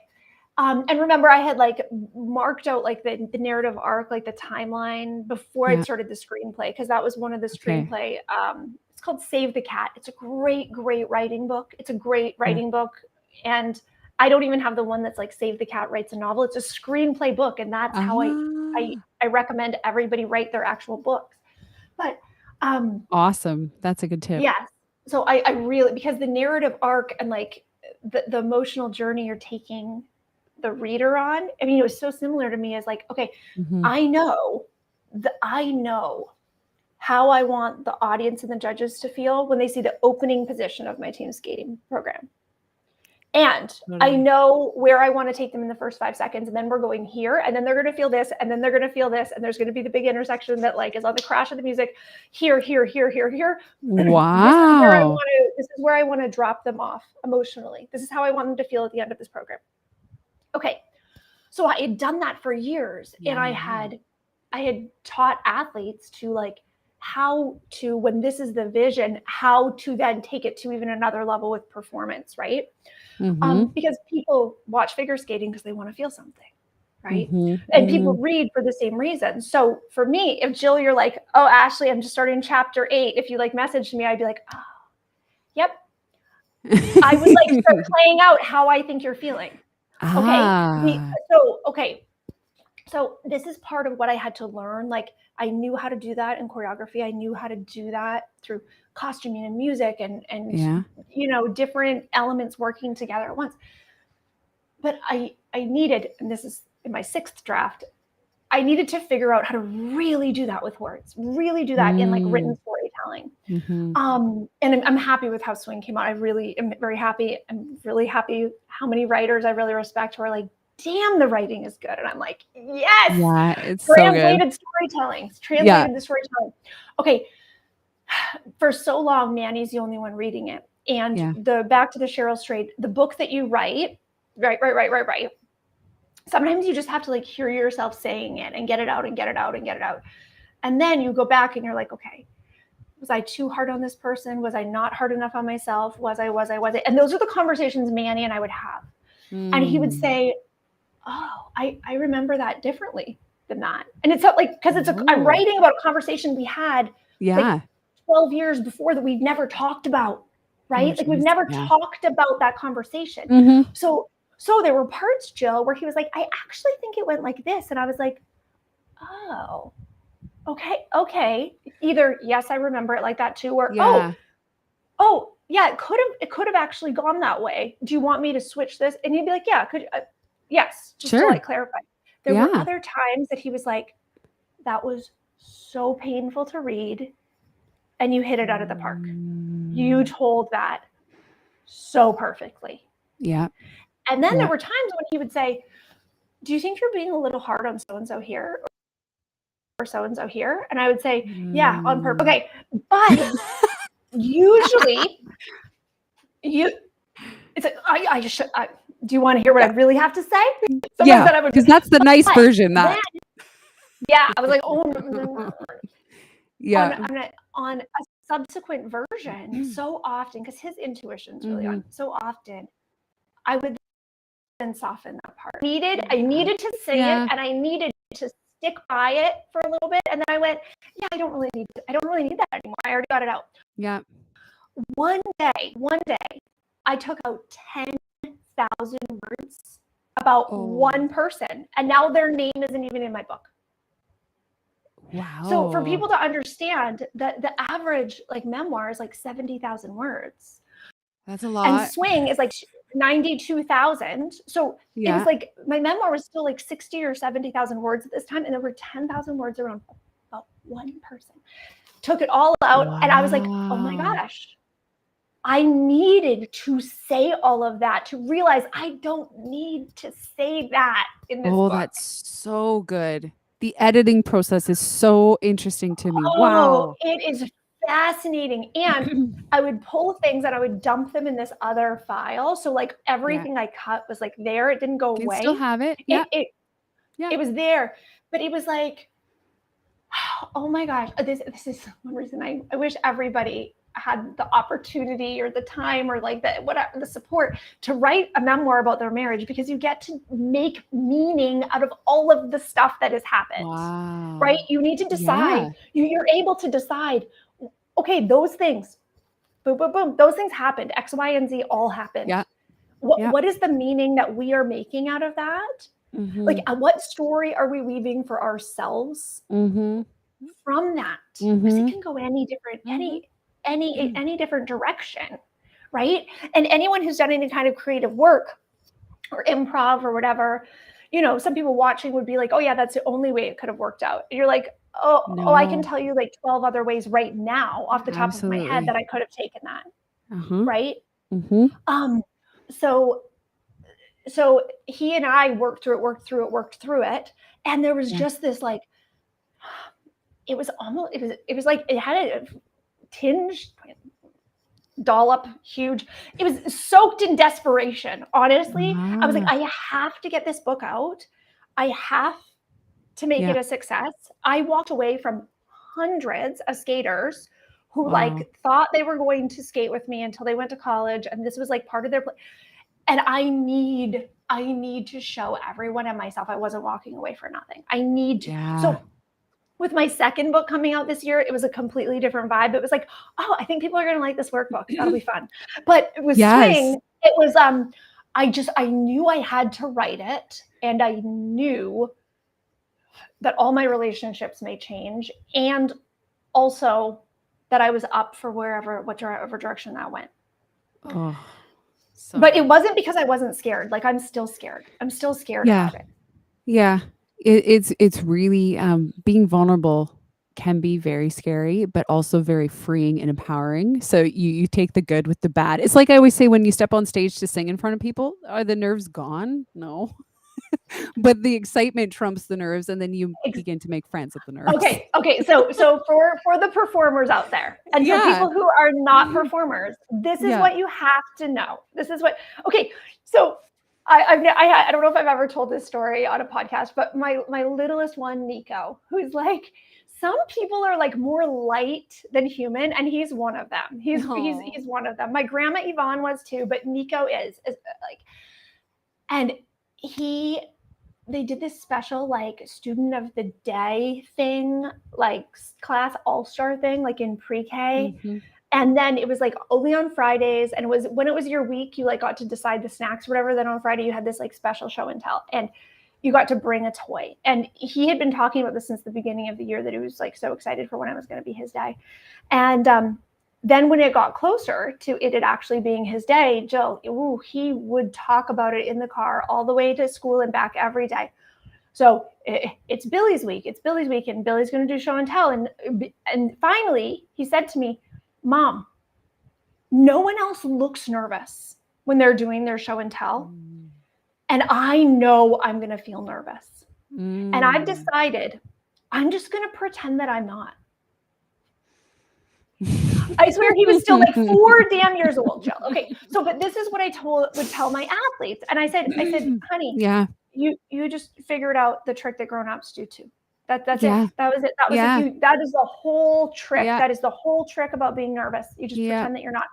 And remember, I had like marked out like the narrative arc, like the timeline before I started the screenplay, because that was one of the screenplay. It's called Save the Cat. It's a great, great writing book. And I don't even have the one that's like Save the Cat Writes a Novel. It's a screenplay book. And that's how I recommend everybody write their actual books. But awesome. That's a good tip. Yes. So I really, because the narrative arc and like the emotional journey you're taking the reader on, I mean, it was so similar to me as like, okay, I know how I want the audience and the judges to feel when they see the opening position of my team skating program. And I know where I want to take them in the first 5 seconds. And then we're going here, and then they're going to feel this, and then they're going to feel this. And there's going to be the big intersection that like is on the crash of the music here. Wow. This is where I want to drop them off emotionally. This is how I want them to feel at the end of this program. Okay. So I had done that for years. And I had taught athletes to like how to, when this is the vision, how to then take it to even another level with performance, right? Because people watch figure skating because they want to feel something, right? And people read for the same reason. So for me, if Jill, you're like, oh, Ashleigh, I'm just starting chapter 8. If you like messaged me, I'd be like, oh, yep. I would like start playing out how I think you're feeling. Okay. So this is part of what I had to learn. Like I knew how to do that in choreography. I knew how to do that through costuming and music and you know, different elements working together at once. But I needed, and this is in my 6th draft, I needed to figure out how to really do that with words, really do that in like written storytelling. storytelling. Mm-hmm. And I'm happy with how Swing came out. I really am very happy. I'm really happy how many writers I really respect who are like, damn, the writing is good. And I'm like, yes, Yeah, it's so good. translated storytelling. Translated the storytelling. Okay. For so long, Manny's the only one reading it. And the back to the Cheryl Strayed, the book that you write. Sometimes you just have to like hear yourself saying it and get it out and get it out and get it out. And then you go back and you're like, okay, was I too hard on this person? Was I not hard enough on myself? Was I? And those are the conversations Manny and I would have. And he would say, oh, I remember that differently than that. And it's like, because I'm writing about a conversation we had like 12 years before that we've never talked about, right? Like we've never talked about that conversation. Mm-hmm. So there were parts, Jill, where he was like, I actually think it went like this. And I was like, oh, okay. Either, yes, I remember it like that too, or, oh, yeah, it could have actually gone that way. Do you want me to switch this? And he'd be like, yeah, yes, just to like clarify. There were other times that he was like, that was so painful to read. And you hit it out of the park. You told that so perfectly. Yeah. And then there were times when he would say, do you think you're being a little hard on so-and-so here or so-and-so here? And I would say, yeah, on purpose. Okay. But usually it's like, do you want to hear what I really have to say? Because that's the nice version. I was like, oh, no. On a subsequent version, so often, because his intuition's really on, so often, I would then soften that part. I needed to say it, and I needed to stick by it for a little bit, and then I went, yeah, I don't really need that anymore. I already got it out. Yeah. One day, I took out 10,000 words about one person, and now their name isn't even in my book. Wow. So for people to understand that the average like memoir is like 70,000 words. That's a lot. And Swing is like 92,000. So it was like my memoir was still like 60 or 70,000 words at this time. And there were 10,000 words around about one person. Took it all out. And I was like, oh my gosh, I needed to say all of that to realize I don't need to say that in this book. That's so good. The editing process is so interesting to me. Wow. It is fascinating. And I would pull things and I would dump them in this other file. So like everything I cut was like there. It didn't go away. Still have it. It was there. But it was like, oh my gosh, this is one reason I wish everybody had the opportunity or the time or like the support to write a memoir about their marriage, because you get to make meaning out of all of the stuff that has happened. Wow. Right? You need to decide. You're able to decide, okay, those things, boom, boom, boom, those things happened. X, Y, and Z all happened. What is the meaning that we are making out of that? Mm-hmm. Like, what story are we weaving for ourselves from that? Because it can go any different, any different direction, right? And anyone who's done any kind of creative work or improv or whatever, some people watching would be like, oh yeah, that's the only way it could have worked out. And you're like, oh, I can tell you like 12 other ways right now off the top of my head that I could have taken that. Right? So he and I worked through it. And there was just this like, it was like, it had a tinge, dollop, huge. It was soaked in desperation. Honestly, I was like, I have to get this book out. I have to make it a success. I walked away from hundreds of skaters who like thought they were going to skate with me until they went to college. And this was like part of their and I need to show everyone and myself I wasn't walking away for nothing. I need to. So with my second book coming out this year, it was a completely different vibe. It was like, oh, I think people are going to like this workbook. That'll be fun. But with Swing, it was, I knew I had to write it. And I knew that all my relationships may change. And also that I was up for whatever direction that went. But it wasn't because I wasn't scared. Like, I'm still scared. I'm still scared about it. Yeah. It's really being vulnerable can be very scary, but also very freeing and empowering. So you take the good with the bad. It's like I always say, when you step on stage to sing in front of people, are the nerves gone? No. But the excitement trumps the nerves, and then you begin to make friends with the nerves. Okay. So for the performers out there, and for people who are not performers, this is what you have to know. This is what. Okay, so I don't know if I've ever told this story on a podcast, but my littlest one, Nico, who's like, some people are like more light than human, and he's one of them. He's one of them. My grandma Yvonne was too, but Nico is like, and they did this special like student of the day thing, like class all-star thing, like in pre-K. Mm-hmm. And then it was like only on Fridays. And it was when it was your week, you like got to decide the snacks or whatever. Then on Friday, you had this like special show and tell. And you got to bring a toy. And he had been talking about this since the beginning of the year, that he was like so excited for when it was going to be his day. And then when it got closer to it actually being his day, Jill, he would talk about it in the car all the way to school and back every day. So it's Billy's week. It's Billy's week, and Billy's going to do show and tell. And finally, he said to me, Mom, no one else looks nervous when they're doing their show and tell. And I know I'm going to feel nervous. And I've decided I'm just going to pretend that I'm not. I swear he was still like 4 damn years old, Jill. Okay. So, but this is what I would tell my athletes. And I said, honey, you just figured out the trick that grown-ups do too. That's it. That was it. That is the whole trick. Yeah. That is the whole trick about being nervous. You just pretend that you're not.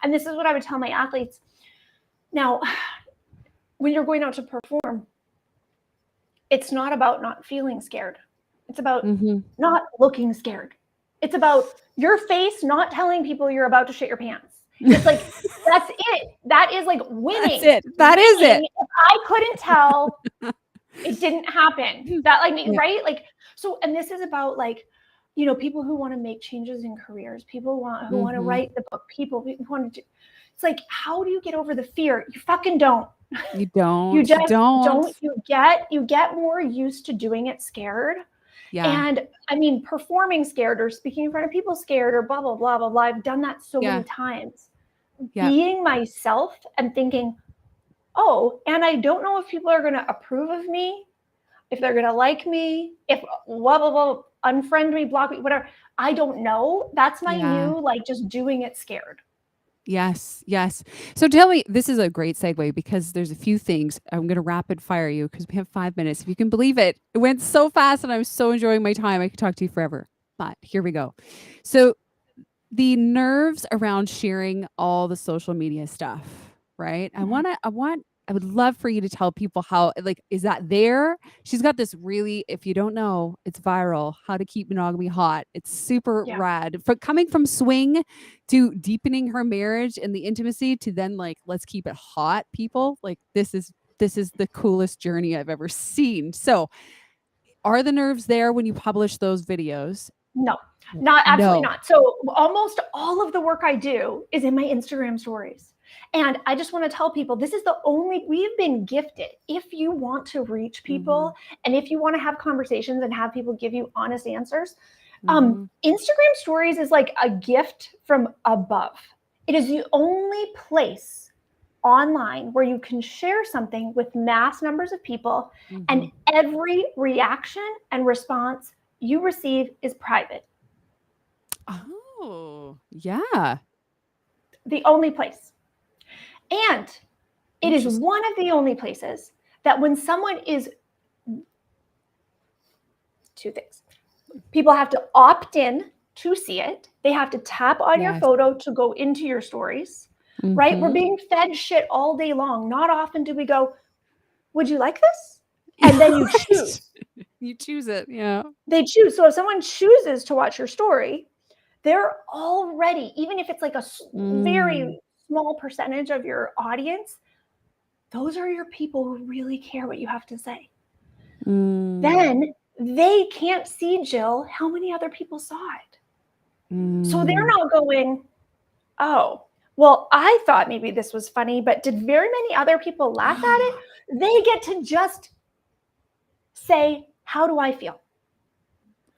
And this is what I would tell my athletes. Now, when you're going out to perform, it's not about not feeling scared. It's about not looking scared. It's about your face not telling people you're about to shit your pants. It's like, that's it. That is like winning. That's it. That is it. If I couldn't tell, it didn't happen. That like me, right? Like, so, and this is about like, you know, people who want to make changes in careers, people who want to write the book, people who want to do, it's like, how do you get over the fear? You fucking don't. You don't. You just don't. You get more used to doing it scared. Yeah. And I mean, performing scared or speaking in front of people scared or blah, blah, blah, blah, blah. I've done that so many times. Yeah. Being myself and thinking, oh, and I don't know if people are going to approve of me, if they're going to like me, if blah, blah, blah, unfriend me, block me, whatever. I don't know. That's my new, like, just doing it scared. Yes. So tell me, this is a great segue because there's a few things. I'm going to rapid fire you because we have 5 minutes. If you can believe it, it went so fast and I was so enjoying my time. I could talk to you forever, but here we go. So the nerves around sharing all the social media stuff, right? Mm-hmm. I would love for you to tell people how, like, is that there? She's got this really, if you don't know, it's viral, how to keep monogamy hot. It's super rad. Coming from swing to deepening her marriage and the intimacy to then like, let's keep it hot, people. Like this is the coolest journey I've ever seen. So are the nerves there when you publish those videos? No, absolutely not. So almost all of the work I do is in my Instagram stories. And I just want to tell people, this is we've been gifted. If you want to reach people and if you want to have conversations and have people give you honest answers, Instagram stories is like a gift from above. It is the only place online where you can share something with mass numbers of people and every reaction and response you receive is private. Oh, yeah. The only place. And it is one of the only places that when someone is, 2 things. People have to opt in to see it. They have to tap on your photo to go into your stories, right? We're being fed shit all day long. Not often do we go, would you like this? And then you choose. You choose it, yeah. They choose. So if someone chooses to watch your story, they're already, even if it's like a very small percentage of your audience, those are your people who really care what you have to say. Then they can't see, Jill, how many other people saw it. So they're not going, oh, well, I thought maybe this was funny, but did very many other people laugh at it? They get to just say, how do I feel?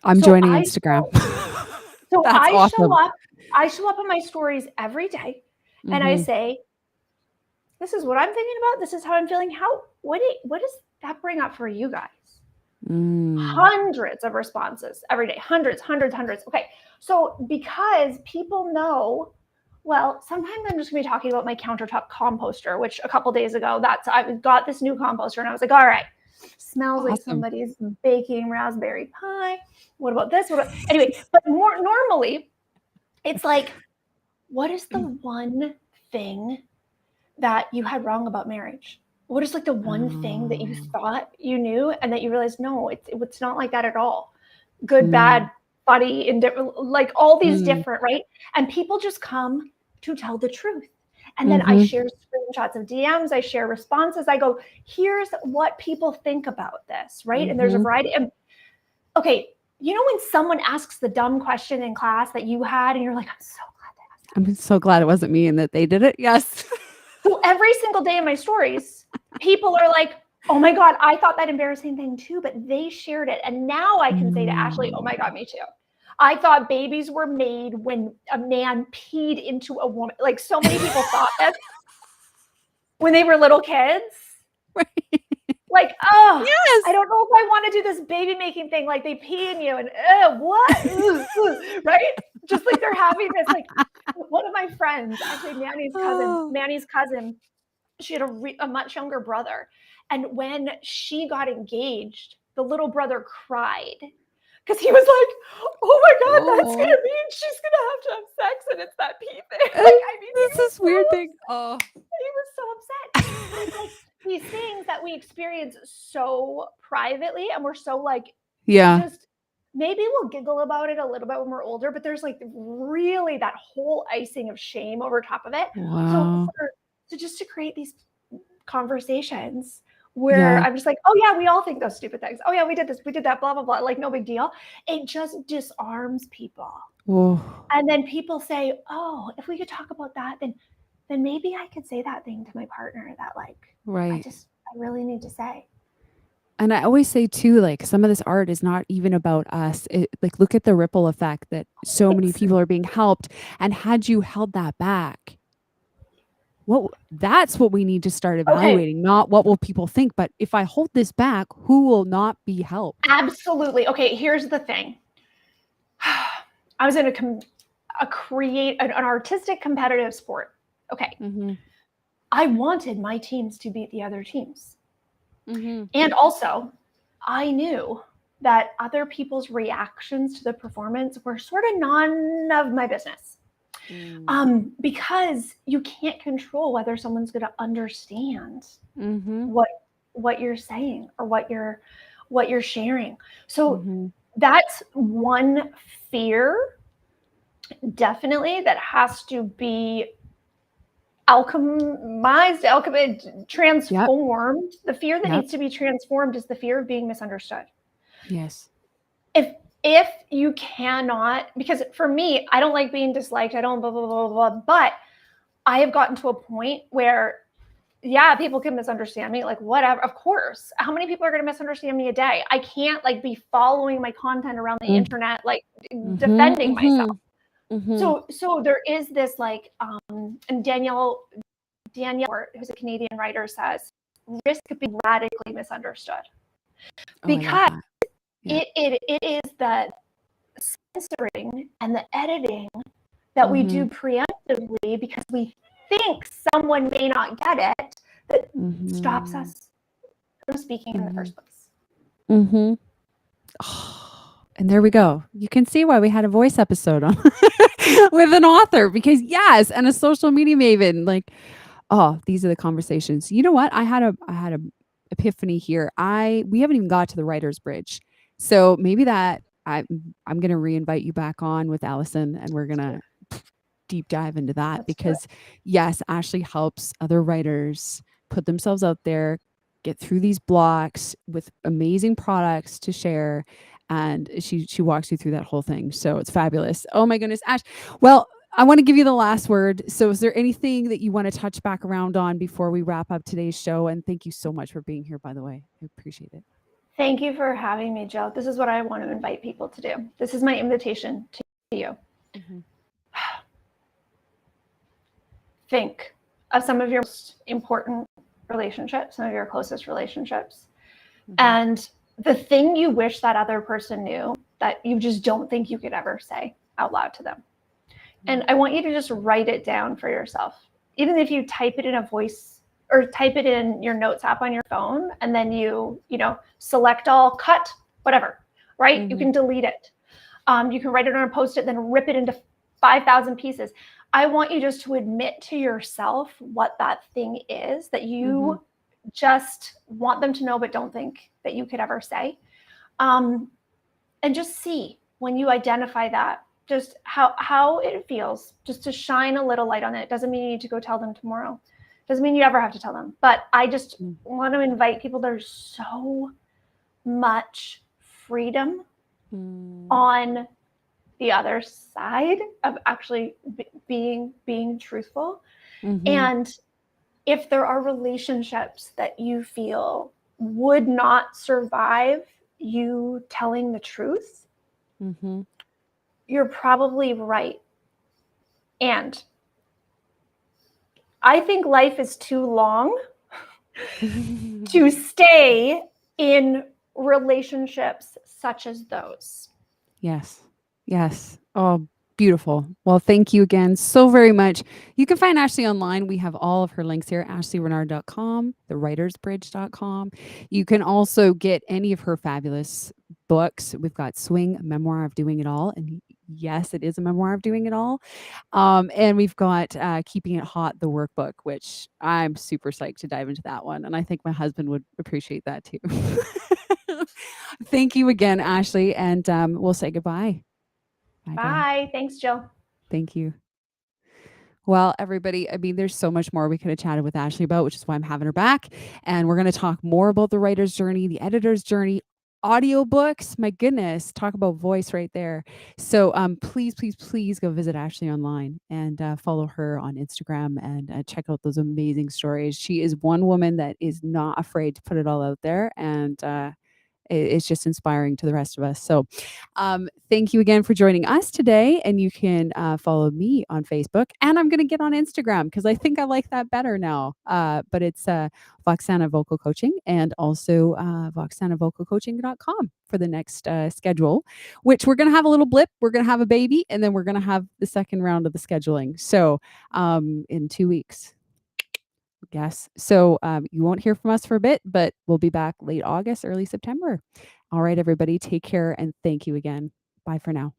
I'm So joining Instagram. That's awesome. I show up on my stories every day and I say, this is what I'm thinking about. This is how I'm feeling. What does that bring up for you guys? Hundreds of responses every day. Hundreds. Okay. So because people know, well, sometimes I'm just gonna be talking about my countertop composter, which a couple days ago, I got this new composter and I was like, all right, smells like somebody's baking raspberry pie. What about this? Anyway, but more normally, it's like, what is the one thing that you had wrong about marriage? What is like the one thing that you thought you knew and that you realized, no, it's not like that at all. Good, bad, funny, indifferent, like all these different, right? And people just come to tell the truth. And then I share screenshots of DMs, I share responses. I go, here's what people think about this, right? And there's a variety of, okay, you know when someone asks the dumb question in class that you had and you're like, I'm so glad they asked that. I'm so glad it wasn't me and that they did it. Yes. So every single day in my stories, people are like, oh my God, I thought that embarrassing thing too, but they shared it. And now I can say to Ashleigh, oh my God, me too. I thought babies were made when a man peed into a woman. Like so many people thought that when they were little kids. Right. Like, oh, yes. I don't know if I want to do this baby making thing. Like they pee in you and what? Right? Just like they're having this, like one of my friends, actually Manny's cousin, she had a much younger brother. And when she got engaged, the little brother cried because he was like, oh my God, that's going to mean she's going to have sex and it's that pee thing. Like, I mean, this is weird thing. Oh, he was so upset. But it's like these things that we experience so privately and we're so like, just maybe we'll giggle about it a little bit when we're older, but there's like really that whole icing of shame over top of it. Wow. So just to create these conversations where I'm just like, oh yeah, we all think those stupid things. Oh yeah, we did this, we did that, blah, blah, blah. Like no big deal. It just disarms people. Whoa. And then people say, oh, if we could talk about that, then maybe I could say that thing to my partner that like, I really need to say. And I always say too, like some of this art is not even about us. Like look at the ripple effect that so many people are being helped. And had you held that back, that's what we need to start evaluating, not what will people think, but if I hold this back, who will not be helped? Absolutely. Okay, here's the thing. I was in an artistic competitive sport. Okay. I wanted my teams to beat the other teams. And also, I knew that other people's reactions to the performance were sort of none of my business. Because you can't control whether someone's going to understand what you're saying or what you're sharing. So that's one fear, definitely, that has to be transformed. The fear that needs to be transformed is the fear of being misunderstood. Yes. If you cannot, because for me, I don't like being disliked. I don't blah, blah, blah, blah, but I have gotten to a point where, people can misunderstand me. Like whatever, of course. How many people are going to misunderstand me a day? I can't like be following my content around the internet, like defending myself. So there is this like, and Danielle, who's a Canadian writer, says, risk being radically misunderstood. Because it is that censoring and the editing that we do preemptively because we think someone may not get it that stops us from speaking in the first place. And there we go. You can see why we had a voice episode on with an author because and a social media maven. Like, oh, these are the conversations. You know what? I had a epiphany here. We haven't even got to the writer's bridge. So maybe that I'm going to reinvite you back on with Allison and we're going to deep dive into that because Ashleigh helps other writers put themselves out there, get through these blocks with amazing products to share. And she walks you through that whole thing. So it's fabulous. Oh my goodness, Ash. Well, I want to give you the last word. So is there anything that you want to touch back around on before we wrap up today's show? And thank you so much for being here, by the way. I appreciate it. Thank you for having me, Jill. This is what I want to invite people to do. This is my invitation to you. Mm-hmm. Think of some of your most important relationships, some of your closest relationships, and the thing you wish that other person knew that you just don't think you could ever say out loud to them. And I want you to just write it down for yourself. Even if you type it in a voice or type it in your notes app on your phone, and then you select all, cut, whatever, right? You can delete it. You can write it on a Post-it, then rip it into 5,000 pieces. I want you just to admit to yourself what that thing is that you just want them to know, but don't think that you could ever say. And just see when you identify that, just how it feels, just to shine a little light on it. Doesn't mean you need to go tell them tomorrow. Doesn't mean you ever have to tell them. But I just want to invite people. There's so much freedom on the other side of actually being truthful. And if there are relationships that you feel would not survive you telling the truth, you're probably right. And I think life is too long to stay in relationships such as those. Yes. Yes. Oh, beautiful. Well, thank you again so very much. You can find Ashleigh online. We have all of her links here, ashleighrenard.com, thewritersbridge.com. You can also get any of her fabulous books. We've got Swing, Memoir of Doing It All. And yes, it is a memoir of doing it all. And we've got Keeping It Hot, the workbook, which I'm super psyched to dive into that one. And I think my husband would appreciate that too. Thank you again, Ashleigh, and we'll say goodbye. Bye. Thanks, Jill. Thank you. Well, everybody, I mean, there's so much more we could have chatted with Ashleigh about, which is why I'm having her back. And we're going to talk more about the writer's journey, the editor's journey, audiobooks. My goodness, talk about voice right there. So please, please, please go visit Ashleigh online and follow her on Instagram and check out those amazing stories. She is one woman that is not afraid to put it all out there, and it's just inspiring to the rest of us. So thank you again for joining us today. And you can follow me on Facebook. And I'm going to get on Instagram because I think I like that better now. But it's Voxsana Vocal Coaching, and also VoxsanaVocalCoaching.com for the next schedule, which we're going to have a little blip. We're going to have a baby, and then we're going to have the second round of the scheduling. So in 2 weeks. Yes. So you won't hear from us for a bit, but we'll be back late August, early September. All right, everybody, take care and thank you again. Bye for now.